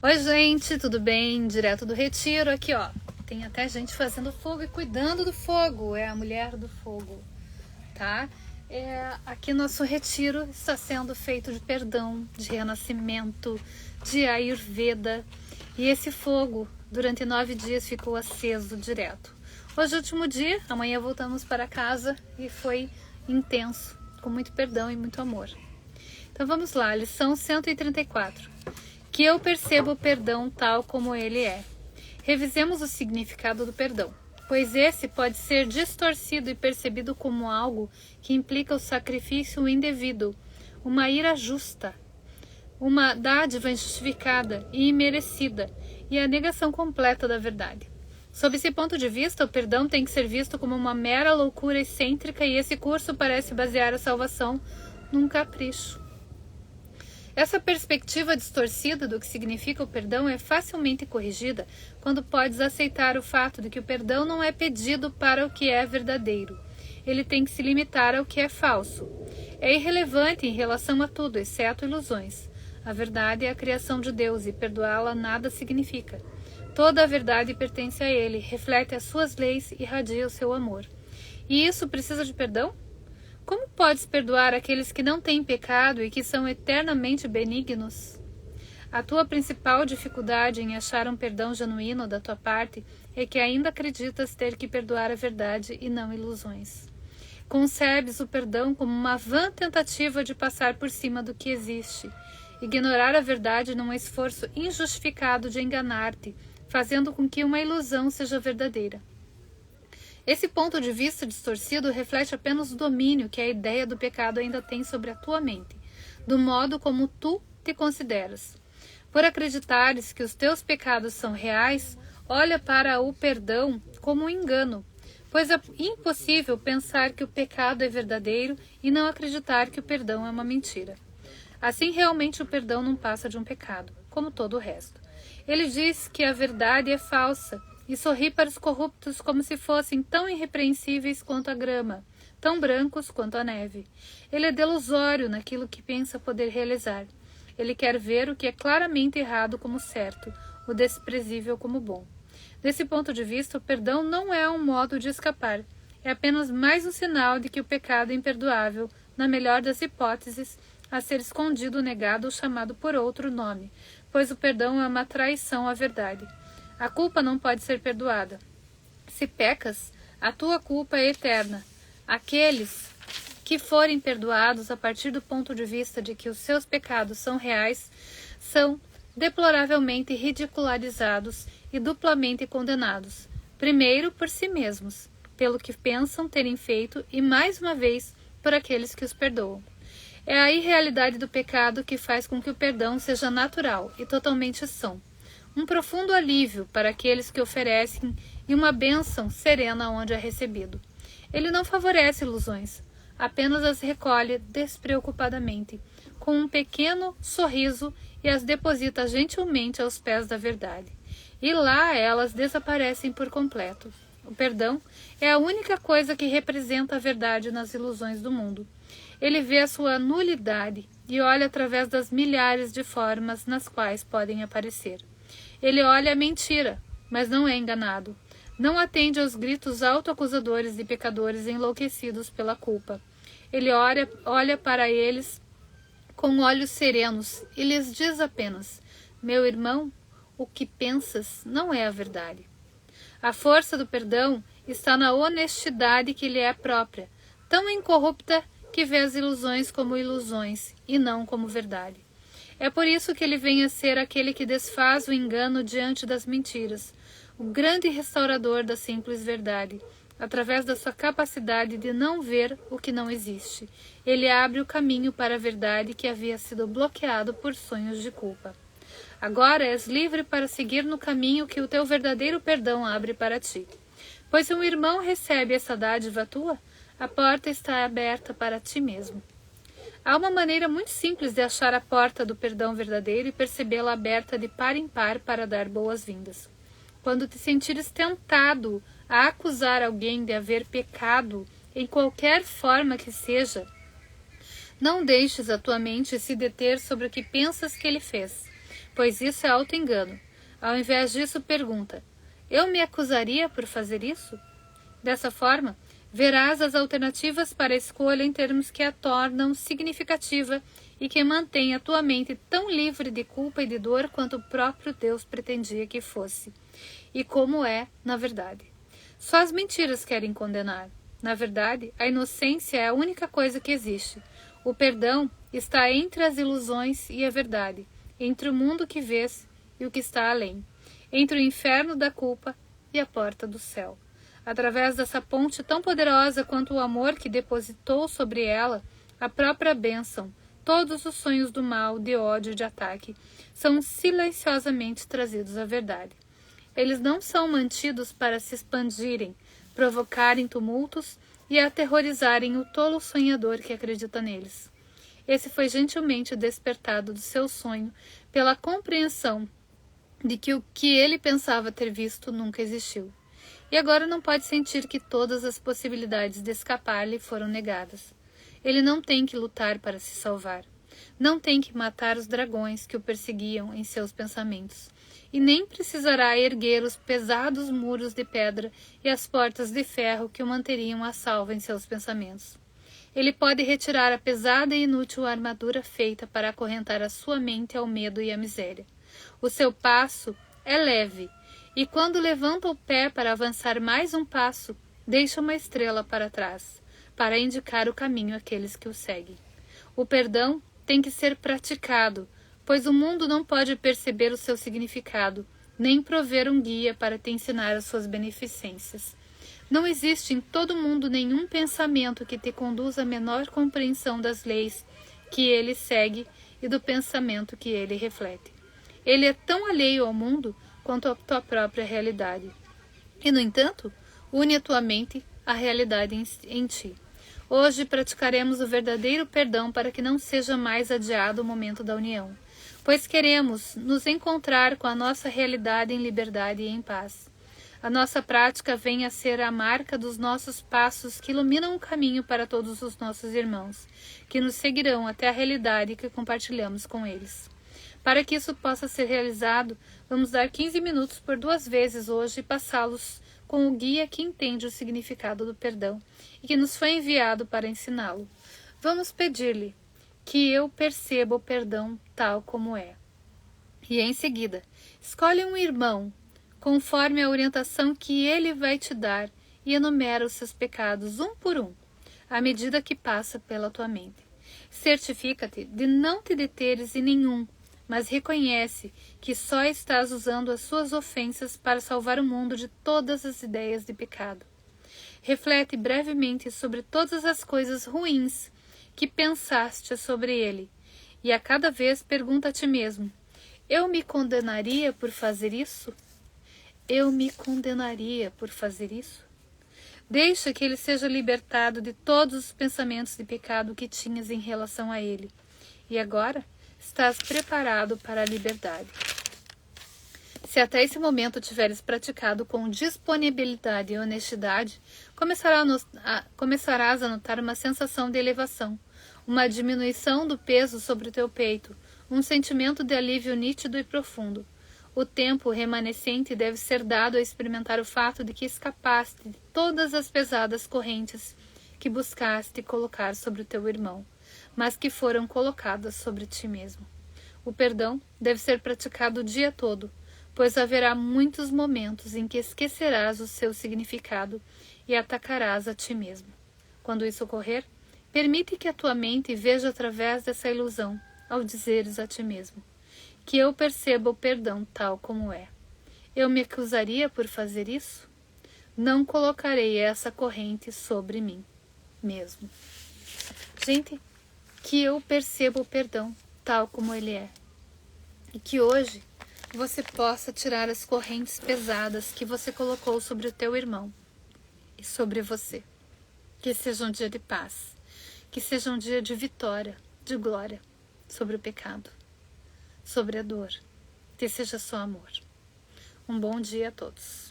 Oi, gente, tudo bem? Direto do retiro aqui, ó. Tem até gente fazendo fogo e cuidando do fogo. É a mulher do fogo, tá? Aqui nosso retiro está sendo feito de perdão, de renascimento, de Ayurveda. E esse fogo, durante 9 dias, ficou aceso direto. Hoje é o último dia, amanhã voltamos para casa e foi intenso, com muito perdão e muito amor. Então vamos lá, lição 134. Que eu perceba o perdão tal como ele é. Revisemos o significado do perdão, pois esse pode ser distorcido e percebido como algo que implica o sacrifício indevido, uma ira justa, uma dádiva injustificada e imerecida, e a negação completa da verdade. Sob esse ponto de vista, o perdão tem que ser visto como uma mera loucura excêntrica, e esse curso parece basear a salvação num capricho. Essa perspectiva distorcida do que significa o perdão é facilmente corrigida quando podes aceitar o fato de que o perdão não é pedido para o que é verdadeiro. Ele tem que se limitar ao que é falso. É irrelevante em relação a tudo, exceto ilusões. A verdade é a criação de Deus e perdoá-la nada significa. Toda a verdade pertence a Ele, reflete as suas leis e irradia o seu amor. E isso precisa de perdão? Como podes perdoar aqueles que não têm pecado e que são eternamente benignos? A tua principal dificuldade em achar um perdão genuíno da tua parte é que ainda acreditas ter que perdoar a verdade e não ilusões. Concebes o perdão como uma vã tentativa de passar por cima do que existe, ignorar a verdade num esforço injustificado de enganar-te, fazendo com que uma ilusão seja verdadeira. Esse ponto de vista distorcido reflete apenas o domínio que a ideia do pecado ainda tem sobre a tua mente, do modo como tu te consideras. Por acreditares que os teus pecados são reais, olha para o perdão como um engano, pois é impossível pensar que o pecado é verdadeiro e não acreditar que o perdão é uma mentira. Assim, realmente o perdão não passa de um pecado, como todo o resto. Ele diz que a verdade é falsa, e sorri para os corruptos como se fossem tão irrepreensíveis quanto a grama, tão brancos quanto a neve. Ele é delusório naquilo que pensa poder realizar. Ele quer ver o que é claramente errado como certo, o desprezível como bom. Desse ponto de vista, o perdão não é um modo de escapar. É apenas mais um sinal de que o pecado é imperdoável, na melhor das hipóteses, a ser escondido, negado ou chamado por outro nome, pois o perdão é uma traição à verdade. A culpa não pode ser perdoada. Se pecas, a tua culpa é eterna. Aqueles que forem perdoados a partir do ponto de vista de que os seus pecados são reais, são deploravelmente ridicularizados e duplamente condenados. Primeiro por si mesmos, pelo que pensam terem feito, e mais uma vez por aqueles que os perdoam. É a irrealidade do pecado que faz com que o perdão seja natural e totalmente são. Um profundo alívio para aqueles que oferecem e uma bênção serena onde é recebido. Ele não favorece ilusões, apenas as recolhe despreocupadamente, com um pequeno sorriso, e as deposita gentilmente aos pés da verdade. E lá elas desaparecem por completo. O perdão é a única coisa que representa a verdade nas ilusões do mundo. Ele vê a sua nulidade e olha através das milhares de formas nas quais podem aparecer. Ele olha a mentira, mas não é enganado. Não atende aos gritos autoacusadores de pecadores enlouquecidos pela culpa. Ele olha para eles com olhos serenos e lhes diz apenas: meu irmão, o que pensas não é a verdade. A força do perdão está na honestidade que lhe é própria, tão incorrupta que vê as ilusões como ilusões e não como verdade. É por isso que ele vem a ser aquele que desfaz o engano diante das mentiras, o grande restaurador da simples verdade, através da sua capacidade de não ver o que não existe. Ele abre o caminho para a verdade que havia sido bloqueado por sonhos de culpa. Agora és livre para seguir no caminho que o teu verdadeiro perdão abre para ti. Pois se um irmão recebe essa dádiva tua, a porta está aberta para ti mesmo. Há uma maneira muito simples de achar a porta do perdão verdadeiro e percebê-la aberta de par em par para dar boas-vindas. Quando te sentires tentado a acusar alguém de haver pecado, em qualquer forma que seja, não deixes a tua mente se deter sobre o que pensas que ele fez, pois isso é auto-engano. Ao invés disso, pergunta: eu me acusaria por fazer isso? Dessa forma, verás as alternativas para a escolha em termos que a tornam significativa e que mantém a tua mente tão livre de culpa e de dor quanto o próprio Deus pretendia que fosse. E como é, na verdade. Só as mentiras querem condenar. Na verdade, a inocência é a única coisa que existe. O perdão está entre as ilusões e a verdade, entre o mundo que vês e o que está além, entre o inferno da culpa e a porta do céu. Através dessa ponte tão poderosa quanto o amor que depositou sobre ela, a própria bênção, todos os sonhos do mal, de ódio e de ataque, são silenciosamente trazidos à verdade. Eles não são mantidos para se expandirem, provocarem tumultos e aterrorizarem o tolo sonhador que acredita neles. Esse foi gentilmente despertado do seu sonho pela compreensão de que o que ele pensava ter visto nunca existiu. E agora não pode sentir que todas as possibilidades de escapar lhe foram negadas. Ele não tem que lutar para se salvar. Não tem que matar os dragões que o perseguiam em seus pensamentos. E nem precisará erguer os pesados muros de pedra e as portas de ferro que o manteriam a salvo em seus pensamentos. Ele pode retirar a pesada e inútil armadura feita para acorrentar a sua mente ao medo e à miséria. O seu passo é leve, e quando levanta o pé para avançar mais um passo, deixa uma estrela para trás, para indicar o caminho àqueles que o seguem. O perdão tem que ser praticado, pois o mundo não pode perceber o seu significado, nem prover um guia para te ensinar as suas beneficências. Não existe em todo o mundo nenhum pensamento que te conduza à menor compreensão das leis que ele segue e do pensamento que ele reflete. Ele é tão alheio ao mundo quanto a tua própria realidade. E, no entanto, une a tua mente à realidade em ti. Hoje praticaremos o verdadeiro perdão para que não seja mais adiado o momento da união, pois queremos nos encontrar com a nossa realidade em liberdade e em paz. A nossa prática vem a ser a marca dos nossos passos que iluminam o caminho para todos os nossos irmãos, que nos seguirão até a realidade que compartilhamos com eles. Para que isso possa ser realizado, vamos dar 15 minutos por 2 vezes hoje e passá-los com o guia que entende o significado do perdão e que nos foi enviado para ensiná-lo. Vamos pedir-lhe que eu perceba o perdão tal como é. E em seguida, escolhe um irmão, conforme a orientação que ele vai te dar, e enumera os seus pecados um por um, à medida que passa pela tua mente. Certifica-te de não te deteres em nenhum, mas reconhece que só estás usando as suas ofensas para salvar o mundo de todas as ideias de pecado. Reflete brevemente sobre todas as coisas ruins que pensaste sobre ele, e a cada vez pergunta a ti mesmo: eu me condenaria por fazer isso? Eu me condenaria por fazer isso? Deixa que ele seja libertado de todos os pensamentos de pecado que tinhas em relação a ele. E agora estás preparado para a liberdade. Se até esse momento tiveres praticado com disponibilidade e honestidade, começarás a notar uma sensação de elevação, uma diminuição do peso sobre o teu peito, um sentimento de alívio nítido e profundo. O tempo remanescente deve ser dado a experimentar o fato de que escapaste de todas as pesadas correntes que buscaste colocar sobre o teu irmão, mas que foram colocadas sobre ti mesmo. O perdão deve ser praticado o dia todo, pois haverá muitos momentos em que esquecerás o seu significado e atacarás a ti mesmo. Quando isso ocorrer, permite que a tua mente veja através dessa ilusão, ao dizeres a ti mesmo: que eu perceba o perdão tal como é. Eu me acusaria por fazer isso? Não colocarei essa corrente sobre mim mesmo. Gente, que eu perceba o perdão tal como ele é. E que hoje você possa tirar as correntes pesadas que você colocou sobre o teu irmão e sobre você. Que seja um dia de paz. Que seja um dia de vitória, de glória sobre o pecado, sobre a dor. Que seja só amor. Um bom dia a todos.